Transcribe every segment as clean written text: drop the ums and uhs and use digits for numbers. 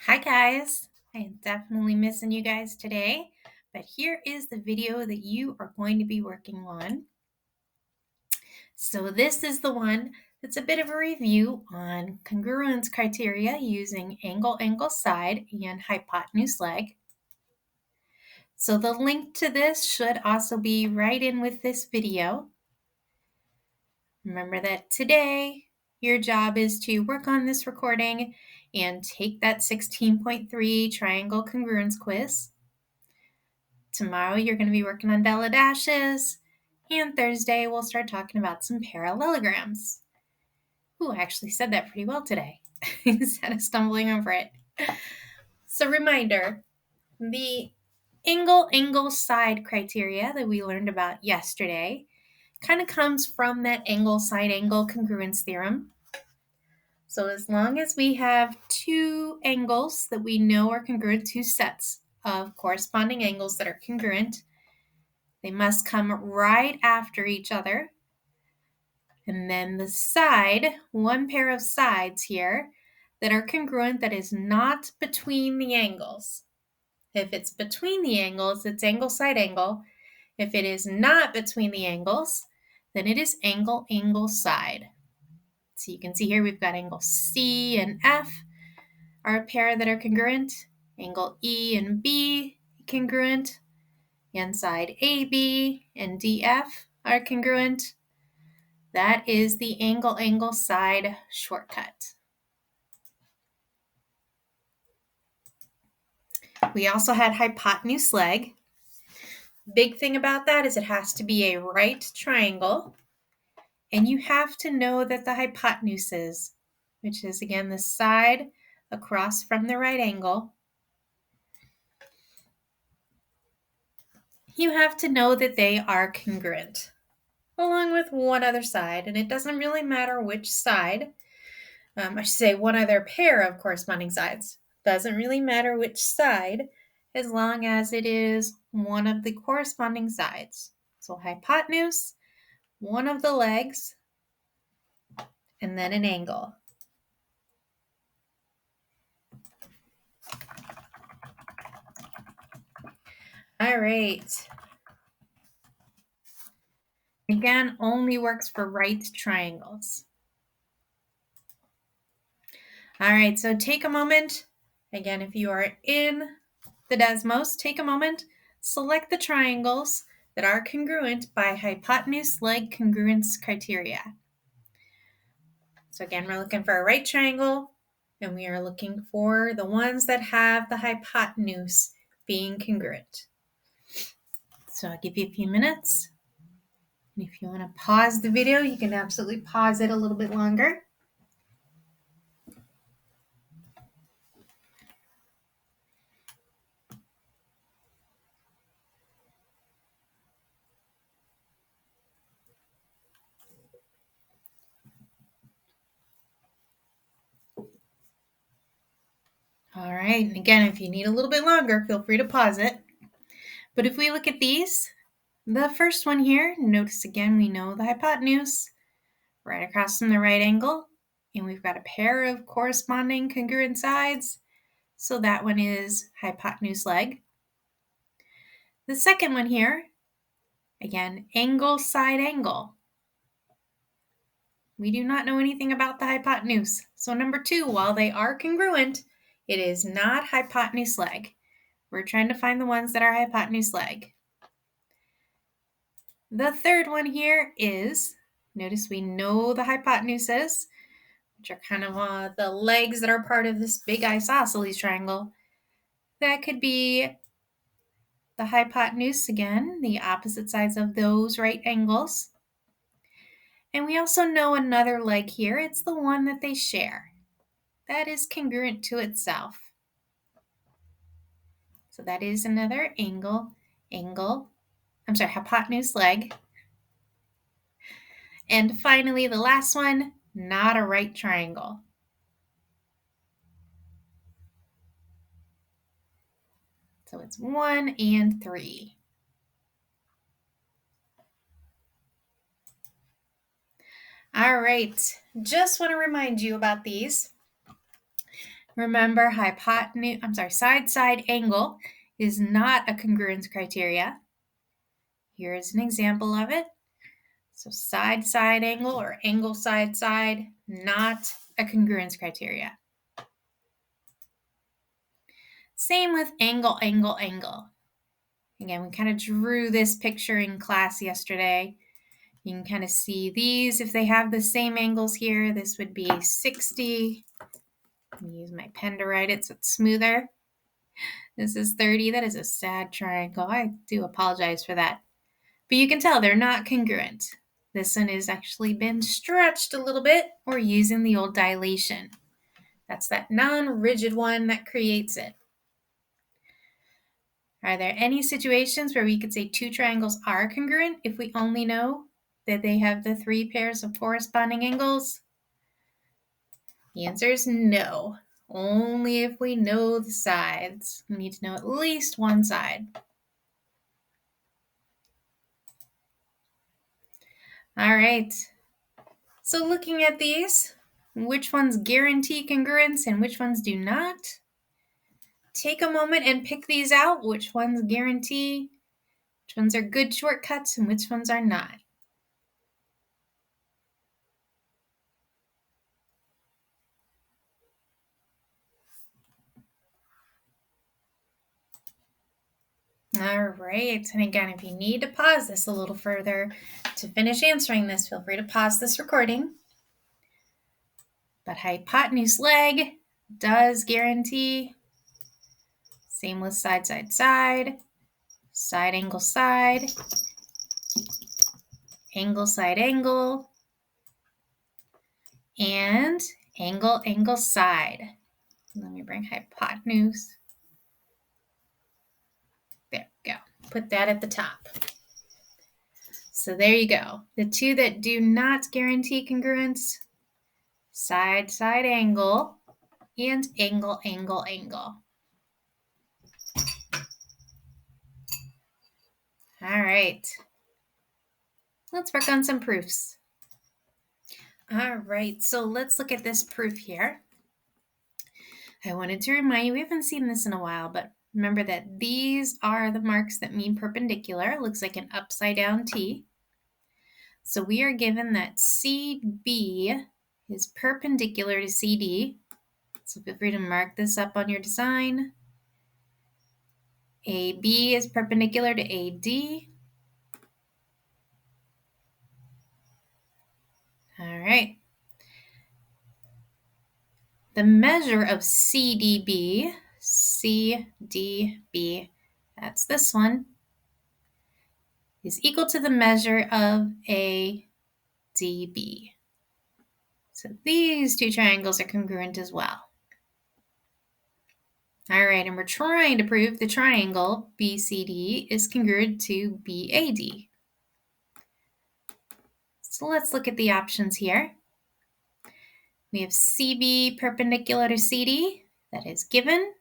Hi guys, I am definitely missing you guys today, but here is the video that you are going to be working on. So this is the one that's a bit of a review on congruence criteria using angle, side, and hypotenuse leg. So the link to this should also be right in with this video. Remember that today your job is to work on this recording and take that 16.3 triangle congruence quiz. Tomorrow you're going to be working on Della dashes, and Thursday we'll start talking about some parallelograms. Ooh, I actually said that pretty well today instead of stumbling over it. So reminder, the angle, side criteria that we learned about yesterday kind of comes from that angle, side, angle congruence theorem. So as long as we have two angles that we know are congruent, two sets of corresponding angles that are congruent, they must come right after each other. And then the side, one pair of sides here that are congruent that is not between the angles. If it's between the angles, it's angle, side, angle. If it is not between the angles, then it is angle, side. So you can see here we've got angle C and F are a pair that are congruent. Angle E and B congruent. And side AB and DF are congruent. That is the angle, side shortcut. We also had hypotenuse leg. Big thing about that is it has to be a right triangle. And you have to know that the hypotenuses, which is again the side across from the right angle, you have to know that they are congruent, along with one other side. And it doesn't really matter which side. I should say one other pair of corresponding sides. Doesn't really matter which side, as long as it is one of the corresponding sides. So hypotenuse, one of the legs, and then an angle. All right. Again, only works for right triangles. All right, so take a moment. Again, if you are in the Desmos, take a moment, select the triangles that are congruent by hypotenuse leg congruence criteria. So again, we're looking for a right triangle, and we are looking for the ones that have the hypotenuse being congruent. So I'll give you a few minutes. And if you want to pause the video, you can absolutely pause it a little bit longer. All right, and again, if you need a little bit longer, feel free to pause it. But if we look at these, the first one here, notice again, we know the hypotenuse right across from the right angle, and we've got a pair of corresponding congruent sides. So that one is hypotenuse leg. The second one here, again, angle, side, angle. We do not know anything about the hypotenuse. So number 2, while they are congruent, it is not hypotenuse leg. We're trying to find the ones that are hypotenuse leg. The third one here is, notice we know the hypotenuses, which are kind of the legs that are part of this big isosceles triangle. That could be the hypotenuse, again, the opposite sides of those right angles. And we also know another leg here. It's the one that they share. That is congruent to itself. So that is another hypotenuse leg. And finally, the last one, not a right triangle. So it's 1 and 3. All right, just want to remind you about these. Remember, side-side angle is not a congruence criteria. Here is an example of it. So side-side angle or angle side-side, not a congruence criteria. Same with angle, angle, angle. Again, we kind of drew this picture in class yesterday. You can kind of see these. If they have the same angles here, this would be 60. Let me use my pen to write it so it's smoother. This is 30. That is a sad triangle. I do apologize for that. But you can tell they're not congruent. This one has actually been stretched a little bit or using the old dilation. That's that non-rigid one that creates it. Are there any situations where we could say two triangles are congruent if we only know that they have the 3 pairs of corresponding angles? The answer is no. Only if we know the sides. We need to know at least one side. All right. So looking at these, which ones guarantee congruence and which ones do not? Take a moment and pick these out. Which ones guarantee, which ones are good shortcuts, and which ones are not. All right, and again, if you need to pause this a little further to finish answering this, feel free to pause this recording. But hypotenuse leg does guarantee. Same with side, side, side, side, angle, side, angle, side, angle, and angle, angle, side. Let me bring hypotenuse. There we go. Put that at the top. So there you go. The two that do not guarantee congruence, side, side, angle, and angle, angle, angle. All right. Let's work on some proofs. All right, so let's look at this proof here. I wanted to remind you, we haven't seen this in a while, but remember that these are the marks that mean perpendicular. It looks like an upside down T. So we are given that CB is perpendicular to CD. So feel free to mark this up on your design. AB is perpendicular to AD. All right. The measure of CDB, that's this one, is equal to the measure of ADB. So these two triangles are congruent as well. All right, and we're trying to prove the triangle BCD is congruent to BAD. So let's look at the options here. We have CB perpendicular to CD, that is given.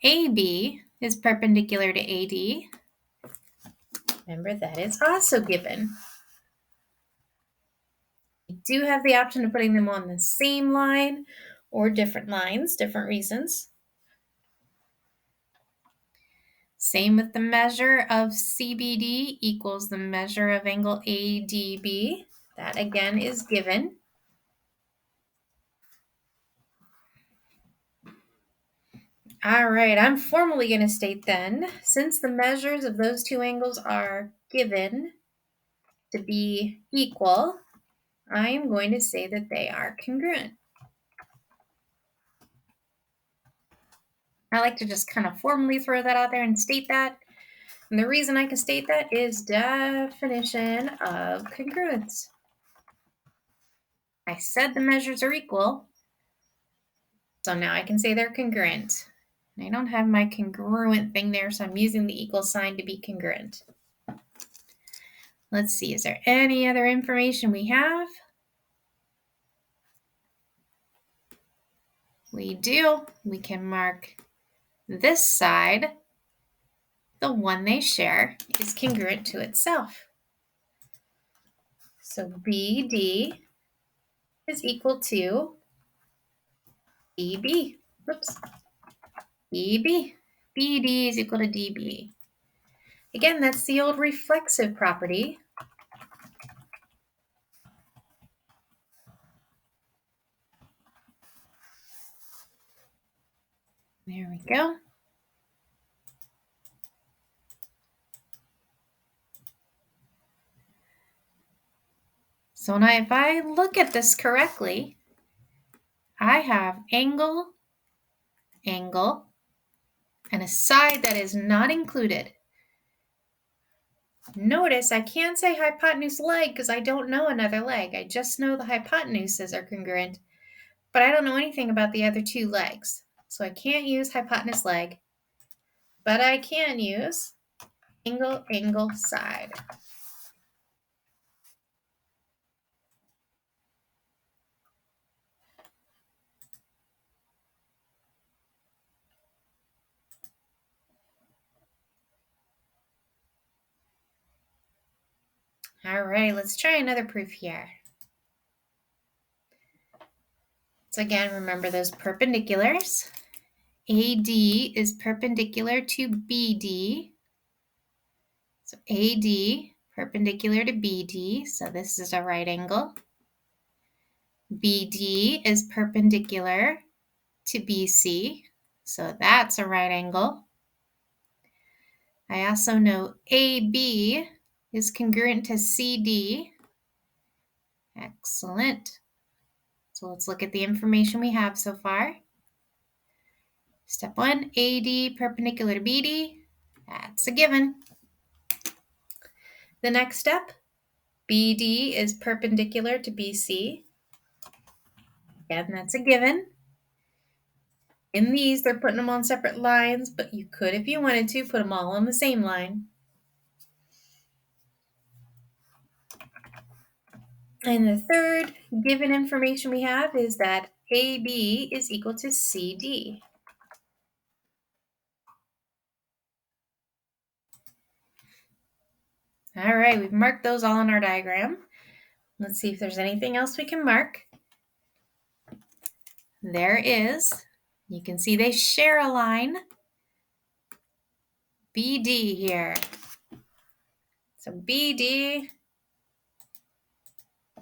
AB is perpendicular to AD. Remember, that is also given. We do have the option of putting them on the same line or different lines, different reasons. Same with the measure of CBD equals the measure of angle ADB. That again is given. All right, I'm formally going to state then, since the measures of those two angles are given to be equal, I am going to say that they are congruent. I like to just kind of formally throw that out there and state that. And the reason I can state that is definition of congruence. I said the measures are equal, so now I can say they're congruent. And I don't have my congruent thing there, so I'm using the equal sign to be congruent. Let's see, is there any other information we have? We do. We can mark this side, the one they share, is congruent to itself. So BD is equal to EB. Whoops. EB. BD is equal to DB. Again, that's the old reflexive property. There we go. So now if I look at this correctly, I have angle, angle, and a side that is not included. Notice I can't say hypotenuse leg because I don't know another leg. I just know the hypotenuses are congruent, but I don't know anything about the other two legs. So I can't use hypotenuse leg, but I can use angle, angle, side. All right, let's try another proof here. So again, remember those perpendiculars. AD is perpendicular to BD. So AD perpendicular to BD, so this is a right angle. BD is perpendicular to BC, so that's a right angle. I also know AB is congruent to CD. Excellent. So let's look at the information we have so far. Step 1, AD perpendicular to BD. That's a given. The next step, BD is perpendicular to BC. Again, that's a given. In these, they're putting them on separate lines, but you could, if you wanted to, put them all on the same line. And the third given information we have is that AB is equal to CD. All right, we've marked those all in our diagram. Let's see if there's anything else we can mark. There is. You can see they share a line. BD here. So BD,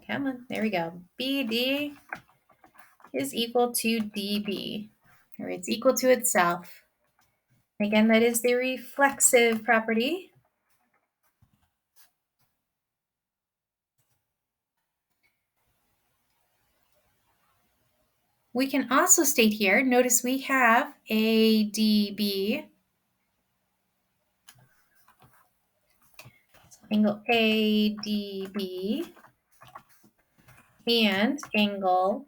come on, there we go. BD is equal to DB, or it's equal to itself. Again, that is the reflexive property. We can also state here, notice we have ADB, angle ADB, and angle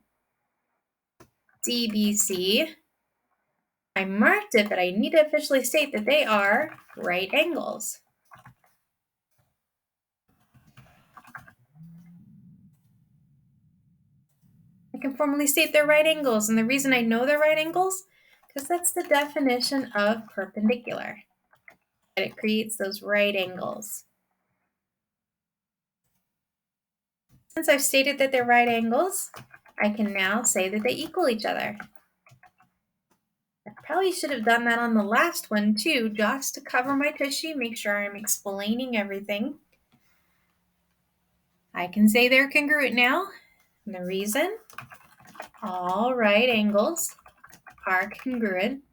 DBC. I marked it, but I need to officially state that they are right angles. I can formally state they're right angles, and the reason I know they're right angles, because that's the definition of perpendicular, that it creates those right angles. Since I've stated that they're right angles, I can now say that they equal each other. I probably should have done that on the last one too, just to cover my tushy, make sure I'm explaining everything. I can say they're congruent now. And the reason, all right angles are congruent.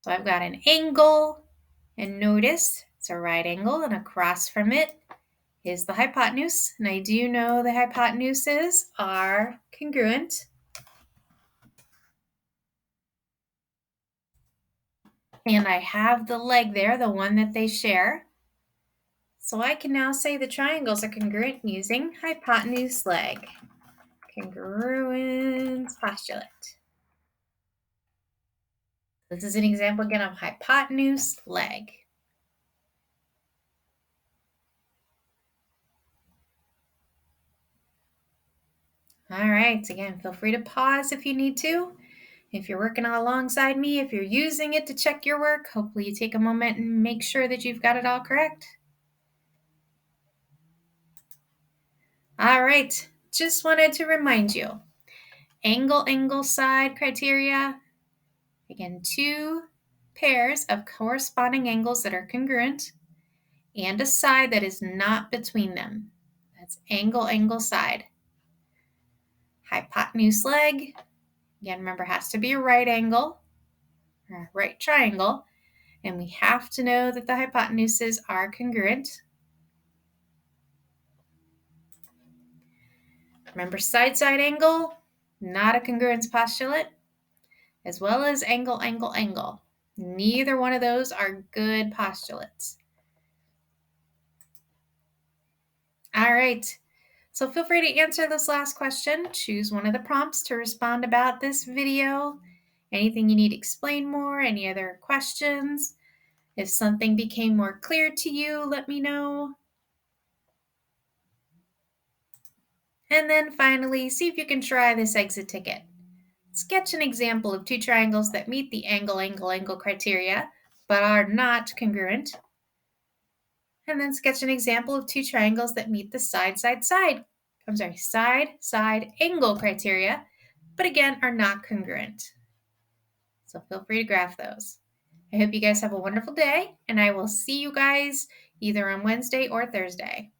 So I've got an angle, and notice it's a right angle, and across from it is the hypotenuse. And I do know the hypotenuses are congruent. And I have the leg there, the one that they share. So I can now say the triangles are congruent using hypotenuse leg. Congruence postulate. This is an example again of hypotenuse leg. All right, again, feel free to pause if you need to. If you're working alongside me, if you're using it to check your work, hopefully you take a moment and make sure that you've got it all correct. All right, just wanted to remind you, angle, side criteria. Again, 2 pairs of corresponding angles that are congruent and a side that is not between them. That's angle, side. Hypotenuse leg, again, remember, has to be a right angle or a right triangle, and we have to know that the hypotenuses are congruent. Remember, side angle, not a congruence postulate, as well as angle. Neither one of those are good postulates. All right, so feel free to answer this last question. Choose one of the prompts to respond about this video. Anything you need to explain more, any other questions? If something became more clear to you, let me know. And then finally, see if you can try this exit ticket. Sketch an example of 2 triangles that meet the angle criteria, but are not congruent. And then sketch an example of 2 triangles that meet the side angle criteria, but again are not congruent. So feel free to graph those. I hope you guys have a wonderful day, and I will see you guys either on Wednesday or Thursday.